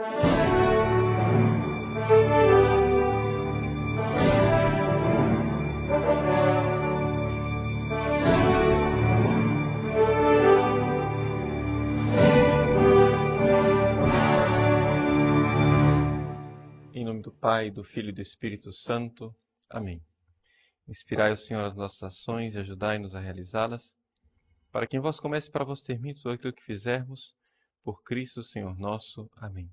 Em nome do Pai, do Filho e do Espírito Santo. Amém. Inspirai, Senhor, as nossas ações e ajudai-nos a realizá-las, para que em vós comece e para vós termine tudo aquilo que fizermos, por Cristo, Senhor nosso. Amém.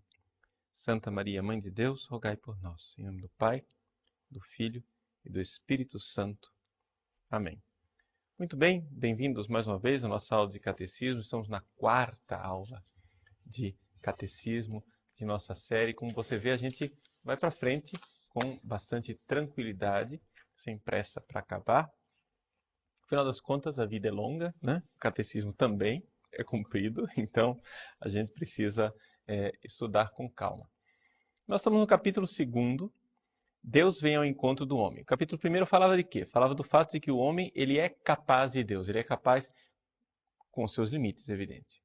Santa Maria, Mãe de Deus, rogai por nós. Em nome do Pai, do Filho e do Espírito Santo. Amém. Muito bem, bem-vindos mais uma vez à nossa aula de Catecismo. Estamos na 4ª aula de Catecismo de nossa série. Como você vê, a gente vai para frente com bastante tranquilidade, sem pressa para acabar. Afinal das contas, a vida é longa, né? O catecismo também é comprido, então a gente precisa estudar com calma. Nós estamos no capítulo 2, Deus vem ao encontro do homem. O capítulo 1 falava de quê? Falava do fato de que o homem ele é capaz de Deus, ele é capaz com seus limites, evidente.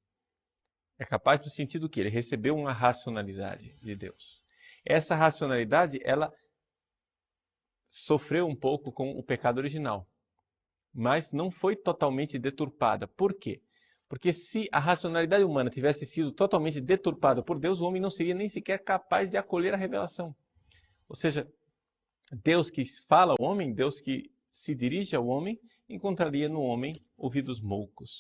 É capaz no sentido que ele recebeu uma racionalidade de Deus. Essa racionalidade, ela sofreu um pouco com o pecado original, mas não foi totalmente deturpada. Por quê? Porque se a racionalidade humana tivesse sido totalmente deturpada por Deus, o homem não seria nem sequer capaz de acolher a revelação. Ou seja, Deus que fala ao homem, Deus que se dirige ao homem, encontraria no homem ouvidos moucos.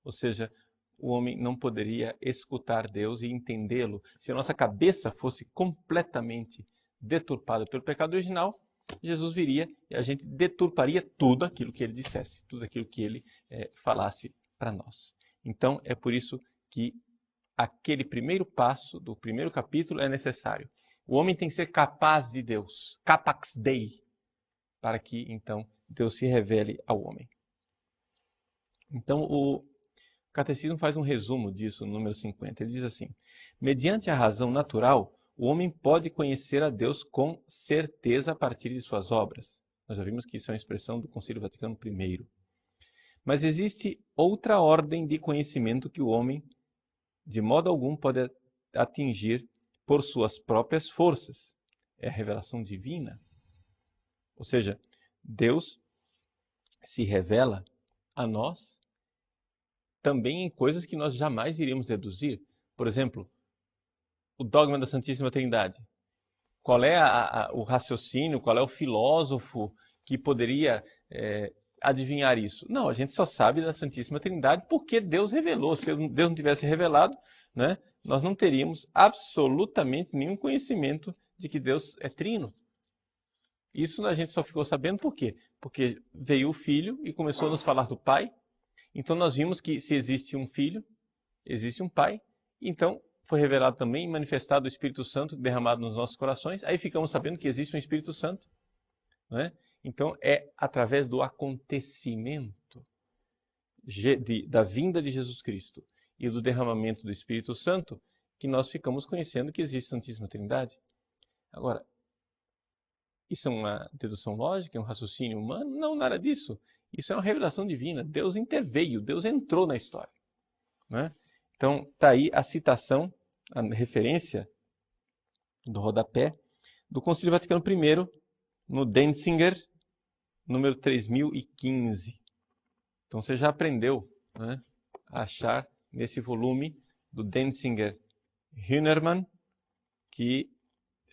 Ou seja, o homem não poderia escutar Deus e entendê-lo. Se a nossa cabeça fosse completamente deturpada pelo pecado original, Jesus viria e a gente deturparia tudo aquilo que ele dissesse, tudo aquilo que ele falasse para nós. Então, é por isso que aquele primeiro passo do primeiro capítulo é necessário. O homem tem que ser capaz de Deus, capax Dei, para que então Deus se revele ao homem. Então, o Catecismo faz um resumo disso no número 50. Ele diz assim: mediante a razão natural, o homem pode conhecer a Deus com certeza a partir de suas obras. Nós já vimos que isso é uma expressão do Concílio Vaticano I. Mas existe outra ordem de conhecimento que o homem, de modo algum, pode atingir por suas próprias forças. É a revelação divina. Ou seja, Deus se revela a nós também em coisas que nós jamais iríamos deduzir. Por exemplo, o dogma da Santíssima Trindade. Qual é o raciocínio, qual é o filósofo que poderia adivinhar isso? Não, a gente só sabe da Santíssima Trindade porque Deus revelou. Se Deus não tivesse revelado, né, nós não teríamos absolutamente nenhum conhecimento de que Deus é trino. Isso a gente só ficou sabendo por quê? Porque veio o Filho e começou a nos falar do Pai. Então nós vimos que se existe um Filho, existe um Pai. Então foi revelado também, manifestado o Espírito Santo derramado nos nossos corações. Aí ficamos sabendo que existe um Espírito Santo. Não é? Então é através do acontecimento da vinda de Jesus Cristo e do derramamento do Espírito Santo que nós ficamos conhecendo que existe a Santíssima Trindade. Agora, isso é uma dedução lógica? É um raciocínio humano? Não, nada disso. Isso é uma revelação divina. Deus interveio, Deus entrou na história. Né? Então, está aí a citação, a referência do rodapé do Concílio Vaticano I, no Denzinger, número 3015. Então, você já aprendeu, né, a achar nesse volume do Denzinger Hünermann, que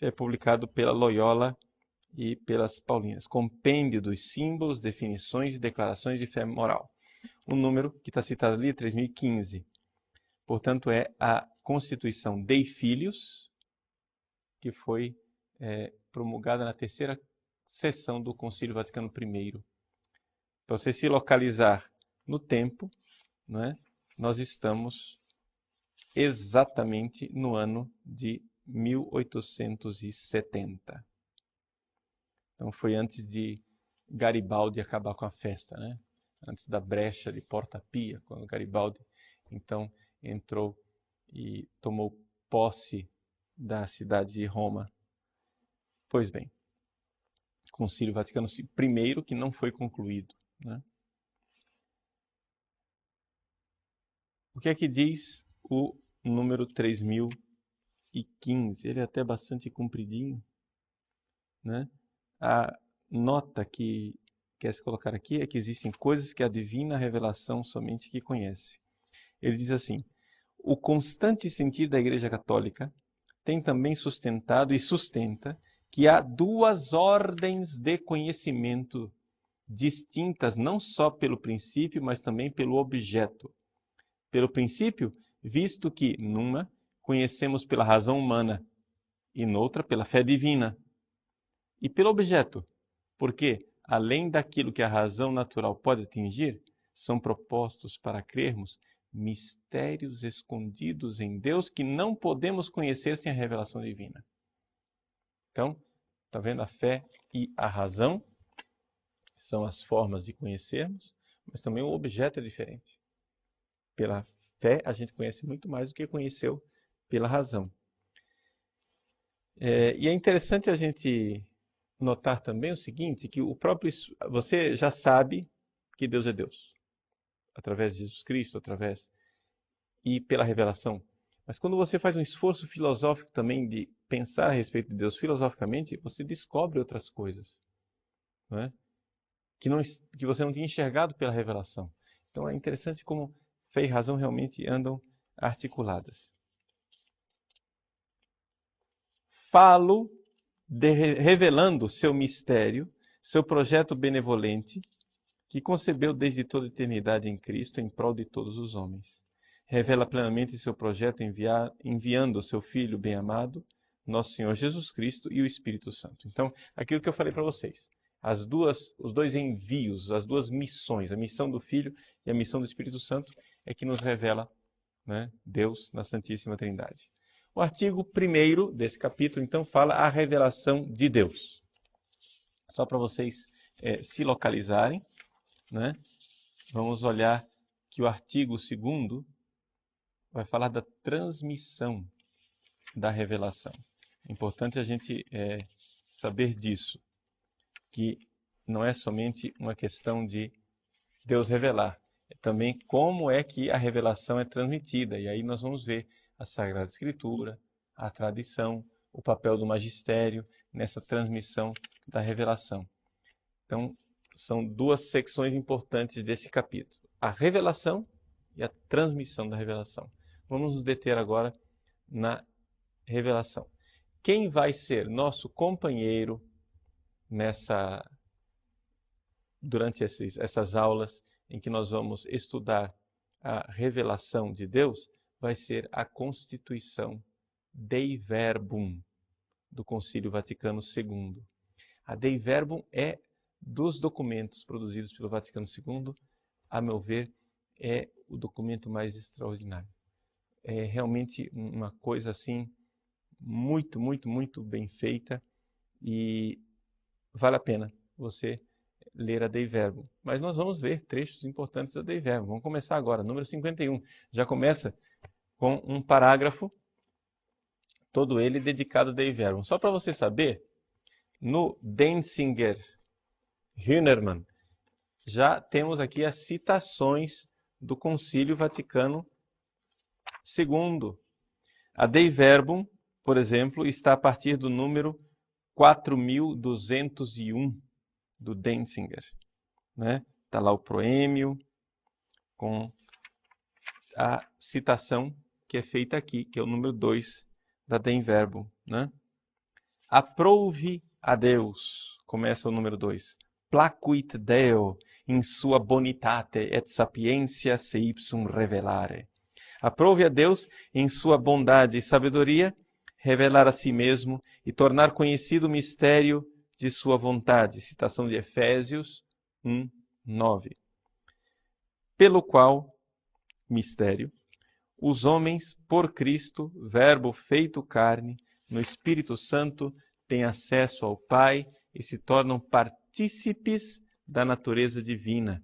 é publicado pela Loyola e pelas Paulinas. Compêndio dos símbolos, definições e declarações de fé moral. O número que está citado ali é 3015. Portanto, é a Constituição Dei Filius, que foi promulgada na 3ª sessão do Concílio Vaticano I. Para você se localizar no tempo, né, nós estamos exatamente no ano de 1870. Então foi antes de Garibaldi acabar com a festa, né? Antes da brecha de Porta Pia, quando Garibaldi então entrou e tomou posse da cidade de Roma. Pois bem, Concílio Vaticano I, que não foi concluído. Né? O que é que diz o número 3015? Ele é até bastante compridinho, né? A nota que quer se colocar aqui é que existem coisas que a divina revelação somente que conhece. Ele diz assim: o constante sentir da Igreja Católica tem também sustentado e sustenta que há duas ordens de conhecimento distintas não só pelo princípio, mas também pelo objeto. Pelo princípio, visto que numa conhecemos pela razão humana e noutra pela fé divina. E pelo objeto, porque, além daquilo que a razão natural pode atingir, são propostos para crermos mistérios escondidos em Deus que não podemos conhecer sem a revelação divina. Então, está vendo? A fé e a razão são as formas de conhecermos, mas também o objeto é diferente. Pela fé, a gente conhece muito mais do que conheceu pela razão. E é interessante a gente notar também o seguinte, que você já sabe que Deus é Deus, através de Jesus Cristo, e pela revelação. Mas quando você faz um esforço filosófico também de pensar a respeito de Deus filosoficamente, você descobre outras coisas, não é? Que você não tinha enxergado pela revelação. Então é interessante como fé e razão realmente andam articuladas. Falo revelando seu mistério, seu projeto benevolente, que concebeu desde toda a eternidade em Cristo em prol de todos os homens. Revela plenamente seu projeto enviando o seu Filho bem-amado, nosso Senhor Jesus Cristo e o Espírito Santo. Então, aquilo que eu falei para vocês, os dois envios, as duas missões, a missão do Filho e a missão do Espírito Santo, é que nos revela, né, Deus na Santíssima Trindade. O artigo 1º desse capítulo, então, fala a revelação de Deus. Só para vocês se localizarem, né? Vamos olhar que o artigo 2º vai falar da transmissão da revelação. É importante a gente saber disso, que não é somente uma questão de Deus revelar, é também como é que a revelação é transmitida. E aí nós vamos ver a Sagrada Escritura, a tradição, o papel do magistério nessa transmissão da revelação. Então, são duas secções importantes desse capítulo: a revelação e a transmissão da revelação. Vamos nos deter agora na revelação. Quem vai ser nosso companheiro durante essas aulas em que nós vamos estudar a revelação de Deus vai ser a Constituição Dei Verbum do Concílio Vaticano II. A Dei Verbum é dos documentos produzidos pelo Vaticano II, a meu ver, é o documento mais extraordinário. É realmente uma coisa assim muito, muito, muito bem feita e vale a pena você ler a Dei Verbum. Mas nós vamos ver trechos importantes da Dei Verbum. Vamos começar agora, número 51. Já começa com um parágrafo, todo ele dedicado a Dei Verbum. Só para você saber, no Denzinger Hünermann, já temos aqui as citações do Concílio Vaticano II. A Dei Verbum, por exemplo, está a partir do número 4201 do Denzinger, né? Está lá o proêmio com a citação que é feita aqui, que é o número 2 da Dei Verbum, né? Aprove a Deus, começa o número 2. Placuit Deo in sua bonitate et sapientia se ipsum revelare. Aprove a Deus em sua bondade e sabedoria revelar a si mesmo e tornar conhecido o mistério de sua vontade. Citação de Efésios 1:9. Pelo qual mistério os homens, por Cristo, Verbo feito carne, no Espírito Santo, têm acesso ao Pai e se tornam partícipes da natureza divina.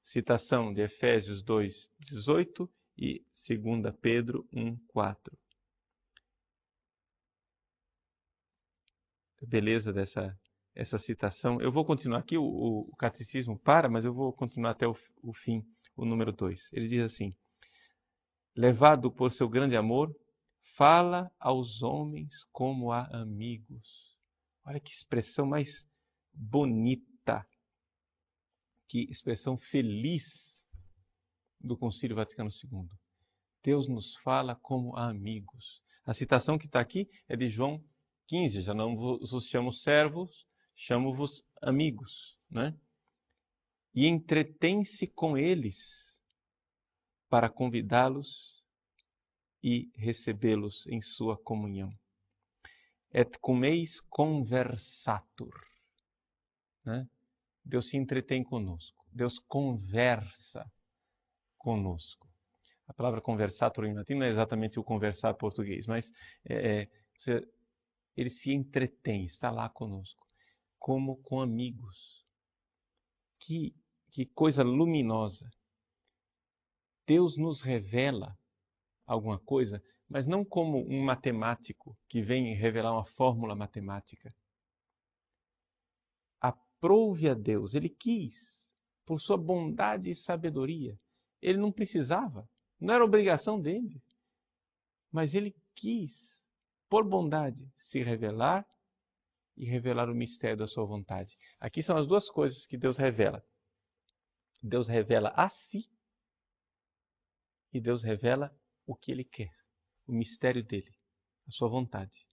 Citação de Efésios 2:18 e 2 Pedro 1:4. Beleza essa citação. Eu vou continuar aqui, o catecismo para, mas eu vou continuar até o fim, o número 2. Ele diz assim: levado por seu grande amor, fala aos homens como a amigos. Olha que expressão mais bonita, que expressão feliz do Concílio Vaticano II. Deus nos fala como a amigos. A citação que está aqui é de João 15. Já não vos chamo servos, chamo-vos amigos, né? E entretém-se com eles para convidá-los e recebê-los em sua comunhão. Et cum eis conversatur. Né? Deus se entretém conosco. Deus conversa conosco. A palavra conversatur em latim não é exatamente o conversar português, mas ele se entretém, está lá conosco, como com amigos. Que coisa luminosa. Deus nos revela alguma coisa, mas não como um matemático que vem revelar uma fórmula matemática. Aprove a Deus, ele quis, por sua bondade e sabedoria. Ele não precisava, não era obrigação dele, mas ele quis, por bondade, se revelar e revelar o mistério da sua vontade. Aqui são as duas coisas que Deus revela. Deus revela a si e Deus revela o que ele quer, o mistério dele, a sua vontade.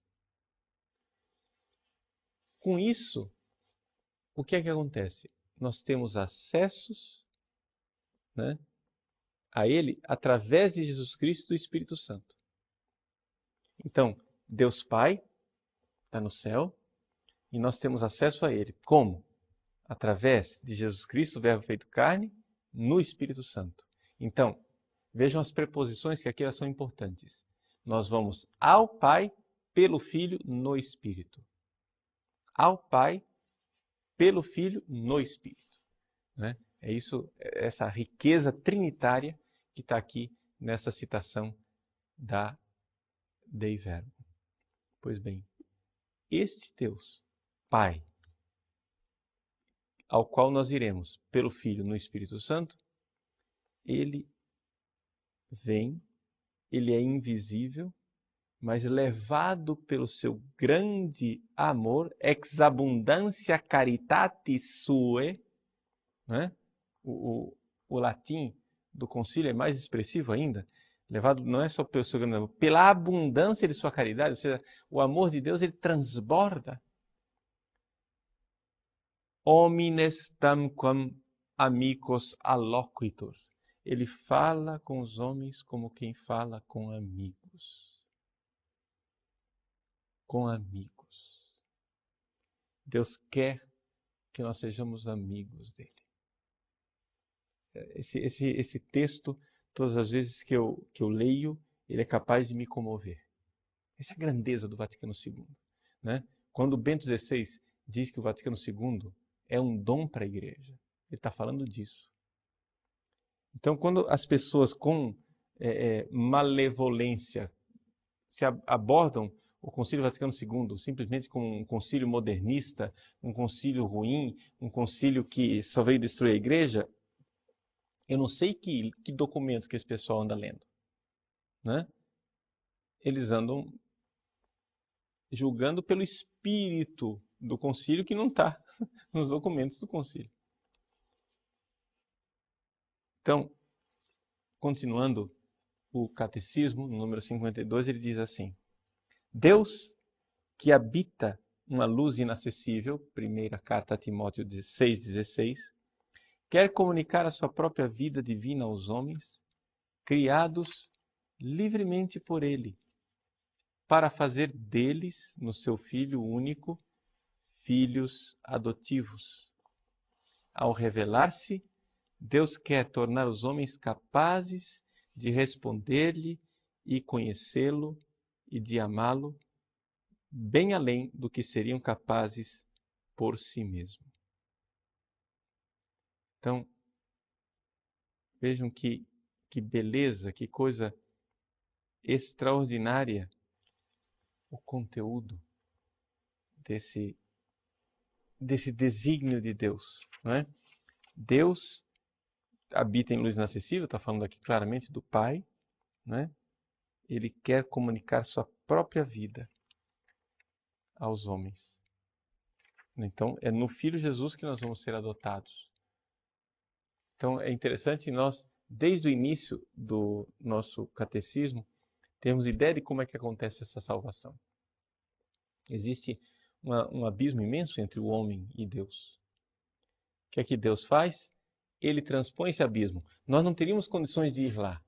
Com isso, o que é que acontece? Nós temos acessos, né, a ele através de Jesus Cristo e do Espírito Santo. Então, Deus Pai está no céu e nós temos acesso a ele. Como? Através de Jesus Cristo, o Verbo feito carne, no Espírito Santo. Então, vejam as preposições que aqui elas são importantes. Nós vamos ao Pai pelo Filho no Espírito. Ao Pai pelo Filho no Espírito. Né? É isso, essa riqueza trinitária que está aqui nessa citação da Dei Verbo. Pois bem, este Deus, Pai, ao qual nós iremos pelo Filho no Espírito Santo, ele vem, ele é invisível, mas levado pelo seu grande amor, ex abundancia caritatis sue, né? O latim do concílio é mais expressivo ainda, levado não é só pelo seu grande amor, pela abundância de sua caridade, ou seja, o amor de Deus ele transborda. Homines tamquam amicos alloquitur. Ele fala com os homens como quem fala com amigos. Com amigos. Deus quer que nós sejamos amigos dele. Esse texto, todas as vezes que eu leio, ele é capaz de me comover. Essa é a grandeza do Vaticano II. Né? Quando Bento XVI diz que o Vaticano II é um dom para a igreja, ele está falando disso. Então, quando as pessoas com malevolência se abordam o Concílio Vaticano II simplesmente como um concílio modernista, um concílio ruim, um concílio que só veio destruir a igreja, eu não sei que documento que esse pessoal anda lendo. Né? Eles andam julgando pelo espírito do concílio que não está nos documentos do concílio. Então, continuando o catecismo, no número 52, ele diz assim: Deus, que habita uma luz inacessível, primeira carta a Timóteo 6,16, quer comunicar a sua própria vida divina aos homens, criados livremente por ele, para fazer deles, no seu Filho único, filhos adotivos. Ao revelar-se, Deus quer tornar os homens capazes de responder-lhe e conhecê-lo e de amá-lo, bem além do que seriam capazes por si mesmos. Então, vejam que beleza, que coisa extraordinária o conteúdo desse desígnio de Deus. Não é? Deus habita em luz inacessível, está falando aqui claramente do Pai, né? Ele quer comunicar sua própria vida aos homens. Então, é no Filho Jesus que nós vamos ser adotados. Então, é interessante nós, desde o início do nosso catecismo, termos ideia de como é que acontece essa salvação. Existe um abismo imenso entre o homem e Deus. O que é que Deus faz? Ele transpõe esse abismo. Nós não teríamos condições de ir lá.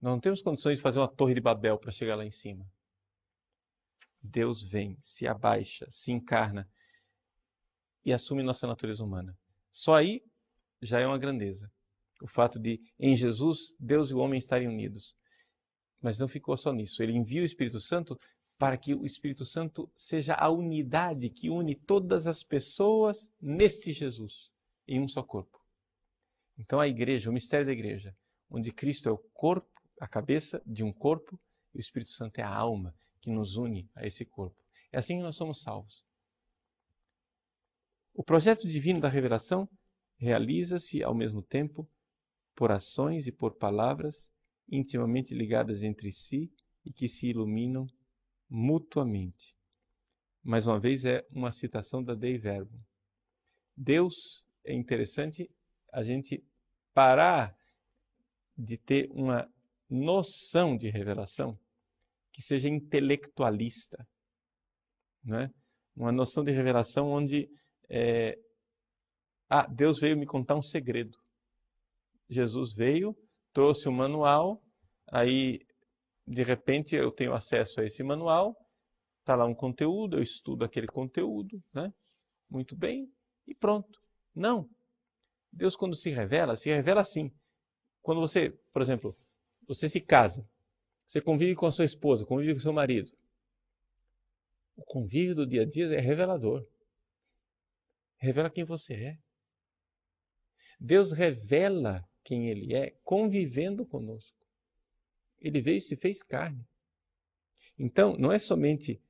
Nós não temos condições de fazer uma torre de Babel para chegar lá em cima. Deus vem, se abaixa, se encarna e assume nossa natureza humana. Só aí já é uma grandeza. O fato de, em Jesus, Deus e o homem estarem unidos. Mas não ficou só nisso. Ele envia o Espírito Santo para que o Espírito Santo seja a unidade que une todas as pessoas neste Jesus, em um só corpo. Então a igreja, o mistério da igreja, onde Cristo é o corpo, a cabeça de um corpo, e o Espírito Santo é a alma que nos une a esse corpo. É assim que nós somos salvos. O projeto divino da revelação realiza-se ao mesmo tempo por ações e por palavras intimamente ligadas entre si e que se iluminam mutuamente. Mais uma vez é uma citação da Dei Verbum. Deus, é interessante a gente parar de ter uma noção de revelação que seja intelectualista, não é? Uma noção de revelação onde Deus veio me contar um segredo. Jesus veio, trouxe um manual, aí de repente eu tenho acesso a esse manual, está lá um conteúdo, eu estudo aquele conteúdo, né? Muito bem, e pronto. Não. Deus, quando se revela assim. Quando você, por exemplo, você se casa, você convive com a sua esposa, convive com o seu marido. O convívio do dia a dia é revelador. Revela quem você é. Deus revela quem Ele é convivendo conosco. Ele veio e se fez carne. Então, não é somente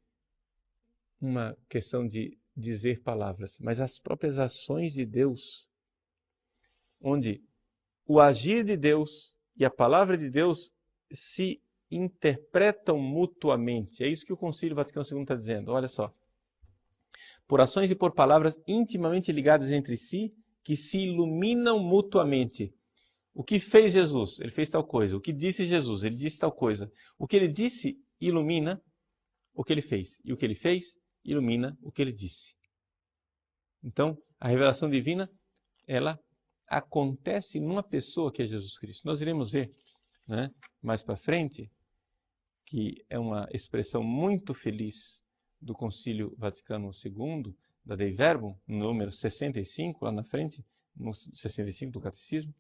uma questão de dizer palavras, mas as próprias ações de Deus, onde o agir de Deus e a palavra de Deus se interpretam mutuamente. É isso que o Concílio Vaticano II está dizendo. Olha só. Por ações e por palavras intimamente ligadas entre si, que se iluminam mutuamente. O que fez Jesus? Ele fez tal coisa. O que disse Jesus? Ele disse tal coisa. O que ele disse ilumina o que ele fez. E o que ele fez ilumina o que ele disse. Então, a revelação divina, ela acontece numa pessoa que é Jesus Cristo. Nós iremos ver, né, mais para frente, que é uma expressão muito feliz do Concílio Vaticano II, da Dei Verbum, no número 65, lá na frente, no 65 do Catecismo,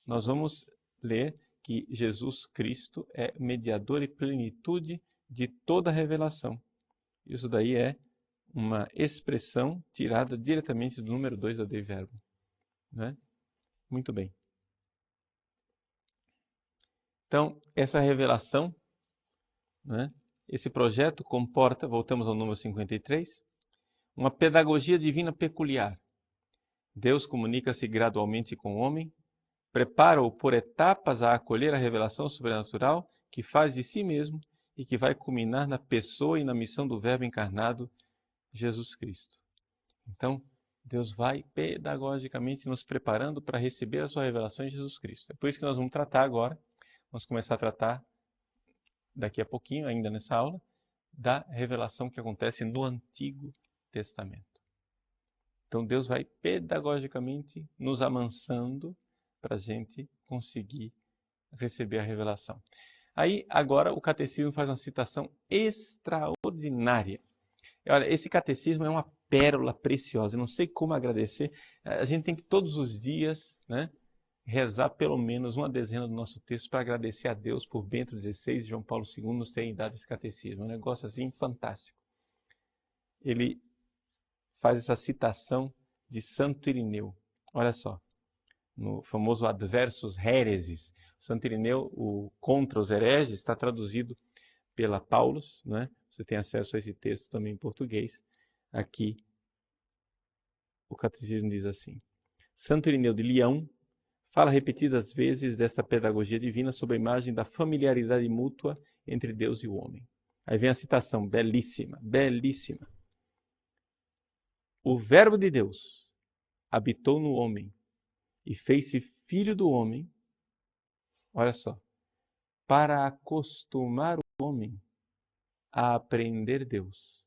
nós vamos ler que Jesus Cristo é mediador e plenitude de toda a revelação. Isso daí é uma expressão tirada diretamente do número 2 da Dei Verbum, né? Muito bem. Então, essa revelação, né, esse projeto comporta, voltamos ao número 53, uma pedagogia divina peculiar. Deus comunica-se gradualmente com o homem, prepara-o por etapas a acolher a revelação sobrenatural que faz de si mesmo e que vai culminar na pessoa e na missão do Verbo encarnado, Jesus Cristo. Então, Deus vai pedagogicamente nos preparando para receber a sua revelação em Jesus Cristo. É por isso que nós vamos tratar agora, vamos começar a tratar daqui a pouquinho, ainda nessa aula, da revelação que acontece no Antigo Testamento. Então Deus vai pedagogicamente nos amansando para a gente conseguir receber a revelação. Aí, agora, o catecismo faz uma citação extraordinária. Olha, esse catecismo é uma pérola preciosa. Eu não sei como agradecer. A gente tem que todos os dias, né, rezar pelo menos uma dezena do nosso texto para agradecer a Deus por Bento XVI e João Paulo II nos terem dado esse catecismo. É um negócio assim fantástico. Ele faz essa citação de Santo Irineu. Olha só, no famoso Adversus Heresis. Santo Irineu, o Contra os Hereges, está traduzido pela Paulus, né? Você tem acesso a esse texto também em português. Aqui, o catecismo diz assim: Santo Irineu de Leão fala repetidas vezes dessa pedagogia divina sob a imagem da familiaridade mútua entre Deus e o homem. Aí vem a citação, belíssima, belíssima. O Verbo de Deus habitou no homem e fez-se filho do homem, olha só, para acostumar o homem a aprender Deus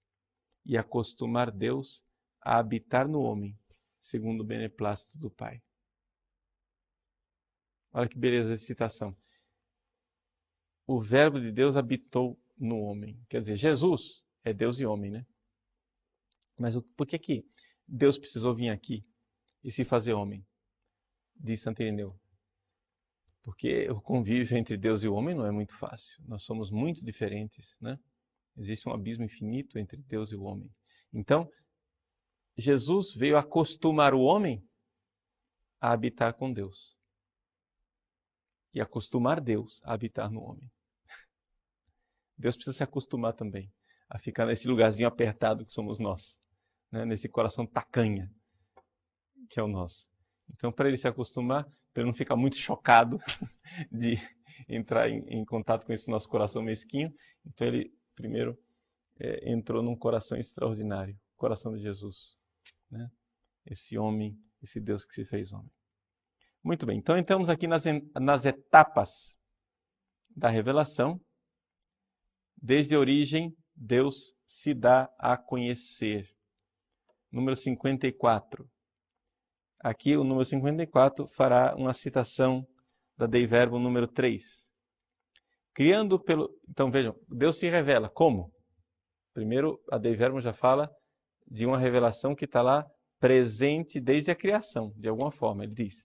e acostumar Deus a habitar no homem, segundo o beneplácito do Pai. Olha que beleza essa citação. O Verbo de Deus habitou no homem. Quer dizer, Jesus é Deus e homem, né? Mas por que Deus precisou vir aqui e se fazer homem? Diz Santo Irineu. Porque o convívio entre Deus e o homem não é muito fácil. Nós somos muito diferentes, né? Existe um abismo infinito entre Deus e o homem. Então, Jesus veio acostumar o homem a habitar com Deus. E acostumar Deus a habitar no homem. Deus precisa se acostumar também a ficar nesse lugarzinho apertado que somos nós, né? Nesse coração tacanha que é o nosso. Então, para ele se acostumar, para ele não ficar muito chocado de entrar em contato com esse nosso coração mesquinho, então ele primeiro entrou num coração extraordinário, o coração de Jesus, né? Esse homem, esse Deus que se fez homem. Muito bem, então entramos aqui nas etapas da revelação. Desde a origem, Deus se dá a conhecer. Número 54. Aqui o número 54 fará uma citação da Dei Verbo número 3. Criando pelo... Então vejam, Deus se revela. Como? Primeiro, a Dei Verbo já fala de uma revelação que está lá presente desde a criação, de alguma forma. Ele diz,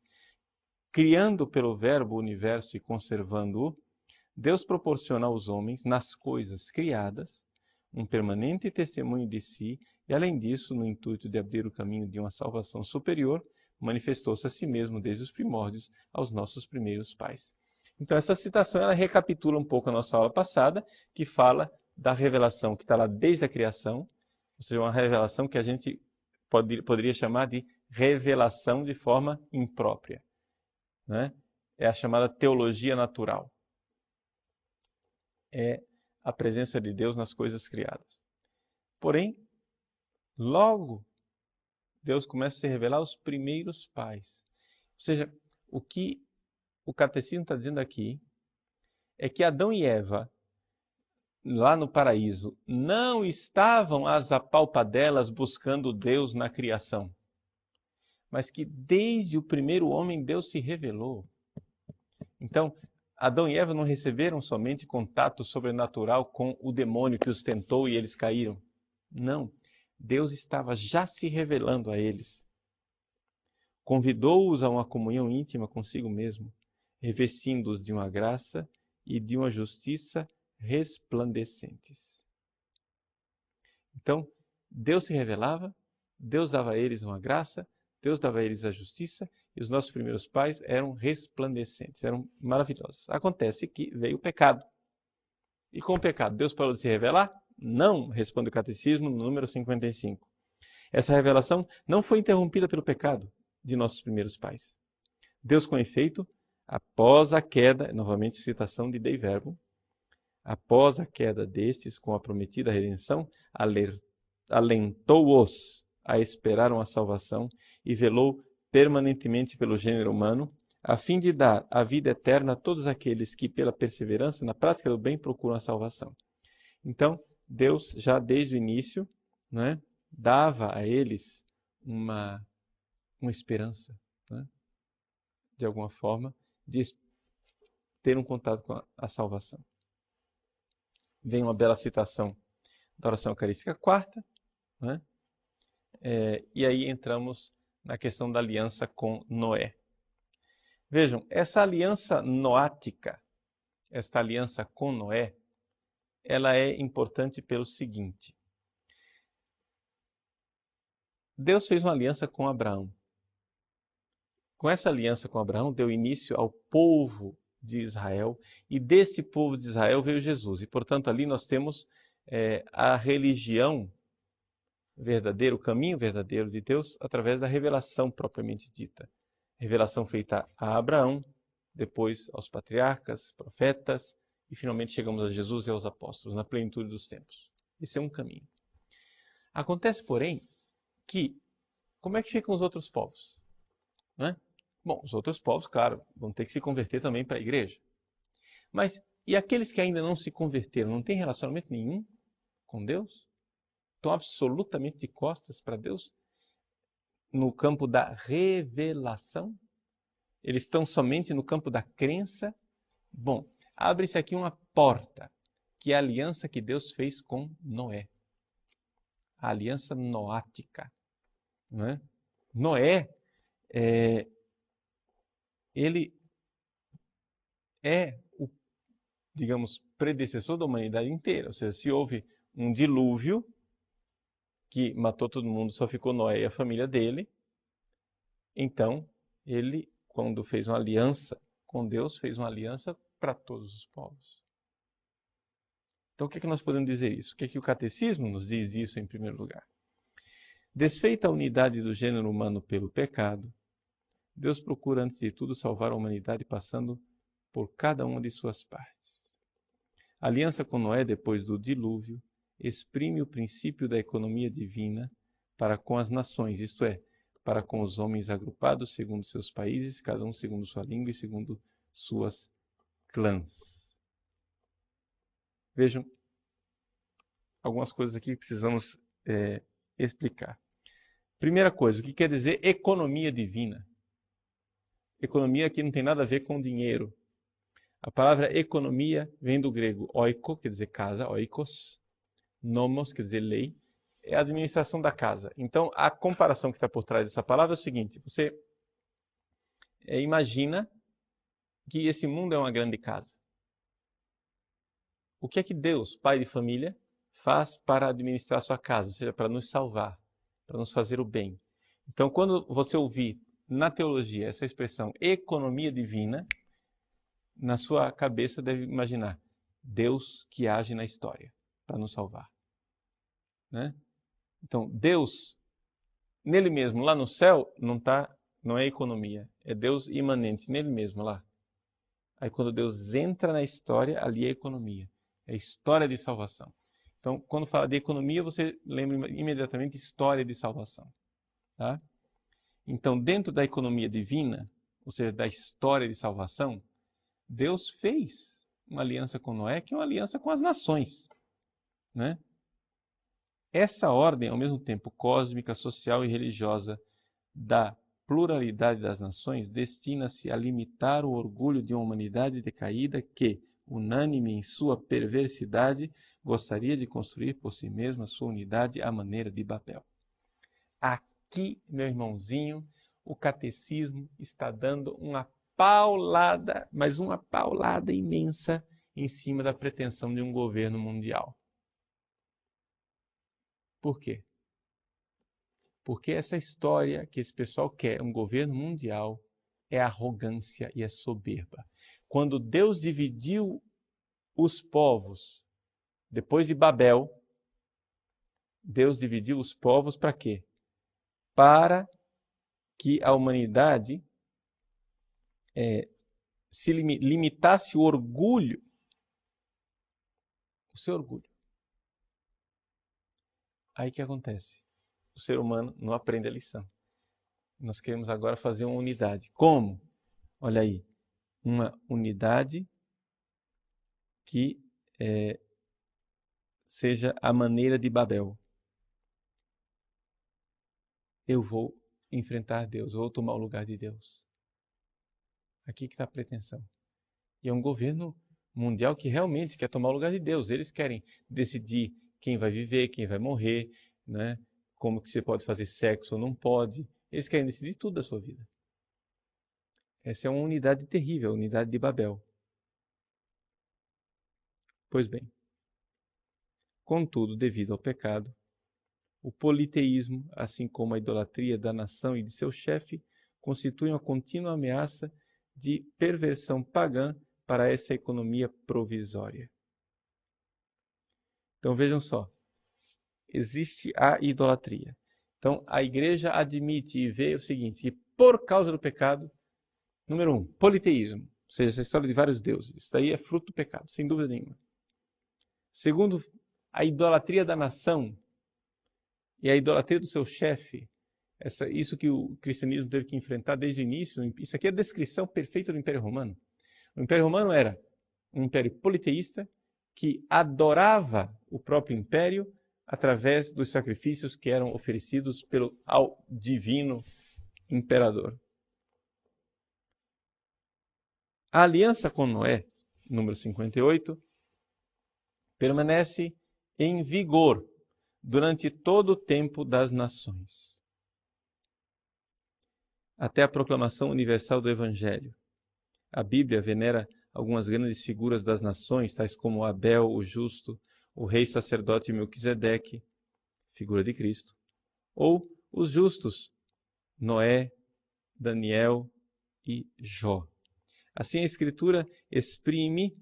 criando pelo Verbo o universo e conservando-o, Deus proporciona aos homens, nas coisas criadas, um permanente testemunho de si e, além disso, no intuito de abrir o caminho de uma salvação superior, manifestou-se a si mesmo desde os primórdios aos nossos primeiros pais. Então, essa citação ela recapitula um pouco a nossa aula passada, que fala da revelação que está lá desde a criação, ou seja, uma revelação que a gente poderia chamar de revelação de forma imprópria, né? É a chamada teologia natural. É a presença de Deus nas coisas criadas. Porém, logo, Deus começa a se revelar aos primeiros pais. Ou seja, o que o catecismo está dizendo aqui é que Adão e Eva, lá no paraíso, não estavam às apalpadelas buscando Deus na criação, mas que desde o primeiro homem Deus se revelou. Então, Adão e Eva não receberam somente contato sobrenatural com o demônio que os tentou e eles caíram. Não. Deus estava já se revelando a eles. Convidou-os a uma comunhão íntima consigo mesmo, revestindo-os de uma graça e de uma justiça resplandecentes. Então, Deus se revelava, Deus dava a eles uma graça, Deus dava a eles a justiça, e os nossos primeiros pais eram resplandecentes, eram maravilhosos. Acontece que veio o pecado. E com o pecado, Deus parou de se revelar? Não, responde o catecismo no número 55. Essa revelação não foi interrompida pelo pecado de nossos primeiros pais. Deus, com efeito, após a queda, novamente citação de Dei Verbo, após a queda destes com a prometida redenção, alentou-os a esperar uma salvação e velou permanentemente pelo gênero humano, a fim de dar a vida eterna a todos aqueles que, pela perseverança na prática do bem, procuram a salvação. Então, Deus, já desde o início, né, dava a eles uma esperança, né, de alguma forma, de ter um contato com a salvação. Vem uma bela citação da oração eucarística quarta, né? E aí entramos na questão da aliança com Noé. Vejam, essa aliança noática, esta aliança com Noé, ela é importante pelo seguinte. Deus fez uma aliança com Abraão. Com essa aliança com Abraão, deu início ao povo de Israel, e desse povo de Israel veio Jesus. E, portanto, ali nós temos a religião verdadeira, o caminho verdadeiro de Deus, através da revelação propriamente dita. Revelação feita a Abraão, depois aos patriarcas, profetas, e finalmente chegamos a Jesus e aos apóstolos, na plenitude dos tempos. Esse é um caminho. Acontece, porém, que como é que ficam os outros povos? Né? Bom, os outros povos, claro, vão ter que se converter também para a igreja. Mas e aqueles que ainda não se converteram, não têm relacionamento nenhum com Deus? Estão absolutamente de costas para Deus? No campo da revelação? Eles estão somente no campo da crença? Bom, abre-se aqui uma porta, que é a aliança que Deus fez com Noé. A aliança noática. Não é? Noé, ele é o, digamos, predecessor da humanidade inteira. Ou seja, se houve um dilúvio que matou todo mundo, só ficou Noé e a família dele, então ele, quando fez uma aliança com Deus, fez uma aliança para todos os povos. Então o que é que nós podemos dizer isso? O que é que o catecismo nos diz isso em primeiro lugar? Desfeita a unidade do gênero humano pelo pecado, Deus procura antes de tudo salvar a humanidade passando por cada uma de suas partes. A aliança com Noé depois do dilúvio exprime o princípio da economia divina para com as nações, isto é, para com os homens agrupados segundo seus países, cada um segundo sua língua e segundo suas clãs. Vejam algumas coisas aqui que precisamos explicar. Primeira coisa, o que quer dizer economia divina? Economia aqui não tem nada a ver com dinheiro. A palavra economia vem do grego oiko, quer dizer casa, oikos, nomos, quer dizer lei, é a administração da casa. Então, a comparação que está por trás dessa palavra é o seguinte: você imagina que esse mundo é uma grande casa. O que é que Deus, Pai de família, faz para administrar sua casa? Ou seja, para nos salvar, para nos fazer o bem. Então, quando você ouvir na teologia essa expressão economia divina, na sua cabeça deve imaginar Deus que age na história para nos salvar. Né? Então, Deus, nele mesmo, lá no céu, não é economia, é Deus imanente nele mesmo lá. Aí quando Deus entra na história, ali é economia, é história de salvação. Então, quando fala de economia, você lembra imediatamente história de salvação. Tá? Então, dentro da economia divina, ou seja, da história de salvação, Deus fez uma aliança com Noé, que é uma aliança com as nações. Né? Essa ordem, ao mesmo tempo cósmica, social e religiosa, da pluralidade das nações, destina-se a limitar o orgulho de uma humanidade decaída que, unânime em sua perversidade, gostaria de construir por si mesma sua unidade à maneira de Babel. Aqui, meu irmãozinho, o catecismo está dando uma paulada, mas uma paulada imensa em cima da pretensão de um governo mundial. Por quê? Porque essa história que esse pessoal quer, um governo mundial, é arrogância e é soberba. Quando Deus dividiu os povos, depois de Babel, Deus dividiu os povos para quê? Para que a humanidade se limitasse o orgulho, o seu orgulho. Aí o que acontece? O ser humano não aprende a lição. Nós queremos agora fazer uma unidade. Como? Olha aí, uma unidade que seja a maneira de Babel. Eu vou enfrentar Deus, eu vou tomar o lugar de Deus. Aqui que está a pretensão. E é um governo mundial que realmente quer tomar o lugar de Deus. Eles querem decidir quem vai viver, quem vai morrer, né? Como que você pode fazer sexo ou não pode. Eles querem decidir tudo da sua vida. Essa é uma unidade terrível, a unidade de Babel. Pois bem, contudo, devido ao pecado, o politeísmo, assim como a idolatria da nação e de seu chefe, constituem uma contínua ameaça de perversão pagã para essa economia provisória. Então vejam só, existe a idolatria. Então a igreja admite e vê o seguinte, que por causa do pecado. Número 1, politeísmo, ou seja, essa história de vários deuses. Isso daí é fruto do pecado, sem dúvida nenhuma. Segundo, a idolatria da nação e a idolatria do seu chefe. Isso que o cristianismo teve que enfrentar desde o início. Isso aqui é a descrição perfeita do Império Romano. O Império Romano era um império politeísta que adorava o próprio império através dos sacrifícios que eram oferecidos ao divino imperador. A aliança com Noé, número 58, permanece em vigor durante todo o tempo das nações, até a proclamação universal do Evangelho. A Bíblia venera algumas grandes figuras das nações, tais como Abel, o justo, o rei sacerdote Melquisedeque, figura de Cristo, ou os justos, Noé, Daniel e Jó. Assim, a Escritura exprime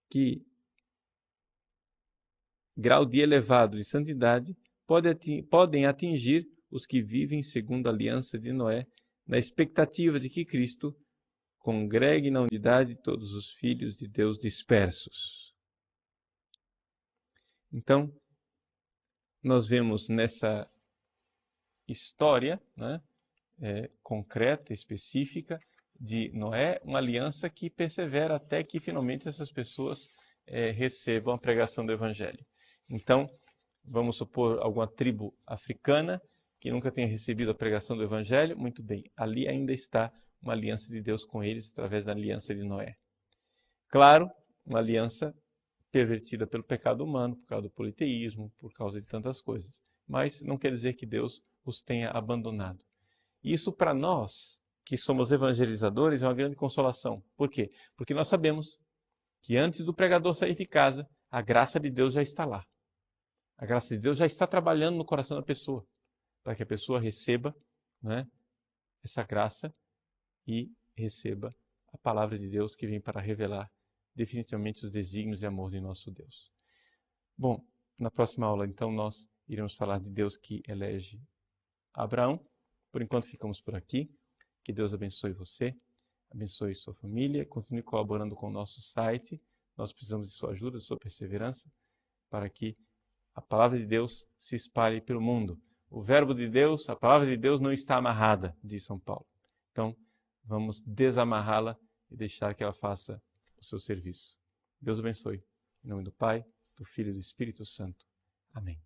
que grau de elevado de santidade podem atingir os que vivem segundo a aliança de Noé, na expectativa de que Cristo congregue na unidade todos os filhos de Deus dispersos. Então, nós vemos nessa história, concreta, específica, de Noé, uma aliança que persevera até que finalmente essas pessoas recebam a pregação do Evangelho. Então, vamos supor alguma tribo africana que nunca tenha recebido a pregação do Evangelho, muito bem, ali ainda está uma aliança de Deus com eles através da aliança de Noé. Claro, uma aliança pervertida pelo pecado humano, por causa do politeísmo, por causa de tantas coisas. Mas não quer dizer que Deus os tenha abandonado. E isso para nós, que somos evangelizadores, é uma grande consolação. Por quê? Porque nós sabemos que antes do pregador sair de casa, a graça de Deus já está lá. A graça de Deus já está trabalhando no coração da pessoa, para que a pessoa receba essa graça e receba a palavra de Deus que vem para revelar definitivamente os desígnios e amor de nosso Deus. Bom, na próxima aula, então, nós iremos falar de Deus que elege Abraão. Por enquanto, ficamos por aqui. Que Deus abençoe você, abençoe sua família, continue colaborando com o nosso site. Nós precisamos de sua ajuda, de sua perseverança, para que a palavra de Deus se espalhe pelo mundo. O verbo de Deus, a palavra de Deus não está amarrada, diz São Paulo. Então, vamos desamarrá-la e deixar que ela faça o seu serviço. Deus abençoe. Em nome do Pai, do Filho e do Espírito Santo. Amém.